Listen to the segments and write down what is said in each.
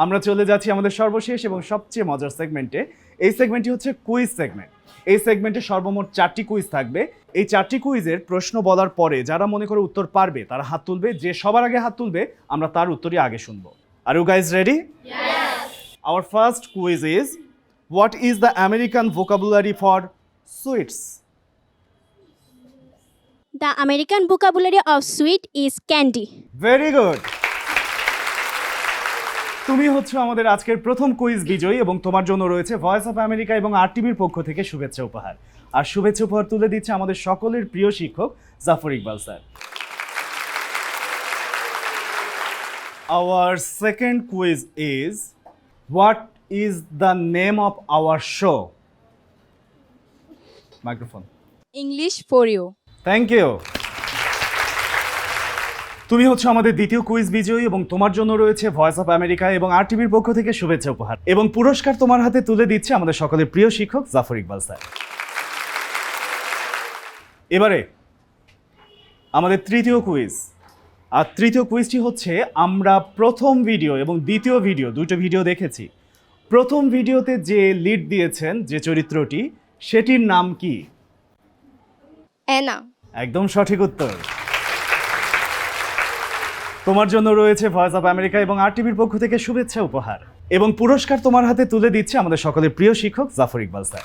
আমরা চলে যাচ্ছি আমাদের সর্বশেষ এবং সবচেয়ে মজার সেগমেন্টে। এই সেগমেন্টটি হচ্ছে কুইজ সেগমেন্ট। এই সেগমেন্টে সর্বমোট 4টি কুইজ থাকবে। এই 4টি কুইজের প্রশ্ন বলার পরে যারা মনে করে উত্তর পারবে তারা হাত তুলবে, যে সবার আগে হাত তুলবে আমরা তার উত্তরই আগে শুনবো। Are you guys ready? Our first quiz is, what is the American vocabulary for sweets? The American vocabulary of sweet is candy. Very good. তুমি হচ্ছে আমাদের আজকের প্রথম কুইজ বিজয়ী এবং তোমার জন্য রয়েছে ভয়েস অফ আমেরিকা এবং আরটিভির পক্ষ থেকে শুভেচ্ছা উপহার। আর শুভেচ্ছা উপহার তুলে দিচ্ছে আমাদের সকলের প্রিয় শিক্ষক Jafar Iqbal sir. Our second quiz is, what is the name of our show? Microphone. English for you. Thank you. তুমি হচ্ছে আমাদের দ্বিতীয় কুইজ বিজয়ী এবং তোমার জন্য রয়েছে ভয়েস অফ আমেরিকা এবং আরটিভির পক্ষ থেকে শুভেচ্ছা উপহার এবং পুরস্কার তোমার হাতে তুলে দিচ্ছে আমাদের সকলের প্রিয় শিক্ষক জাফর ইকবাল স্যার। এবারে আমাদের তৃতীয় কুইজ। আর তৃতীয় কুইজটি হচ্ছে, আমরা প্রথম ভিডিও এবং দ্বিতীয় ভিডিও, দুটো ভিডিও দেখেছি। প্রথম ভিডিওতে যে লিড দিয়েছেন, যে চরিত্রটি, সেটির নাম কি? Anna. একদম সঠিক উত্তর। তোমার জন্য রয়েছে ভয়েস অফ আমেরিকা এবং আরটিভির পক্ষ থেকে শুভেচ্ছা উপহার এবং পুরস্কার তোমার হাতে তুলে দিচ্ছে আমাদের সকলের প্রিয় শিক্ষক Jafar Iqbal sir.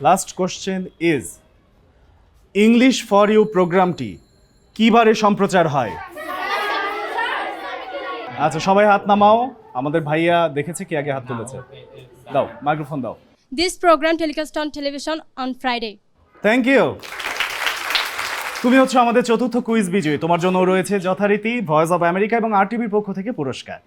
Last question is, English for you প্রোগ্রামটি কি বারে সম্প্রচার হয়? আচ্ছা, সবাই হাত নামাও। আমাদের ভাইয়া দেখেছে কি আগে হাত তুলেছে। দাও, মাইক্রোফোন দাও। This program telecast on television on Friday. Thank you. তুমি হচ্ছে আমাদের চতুর্থ কুইজ বিজয়ী। তোমার জন্য রয়েছে যথারীতি ভয়েস অফ আমেরিকা এবং আরটিভির পক্ষ থেকে পুরস্কার।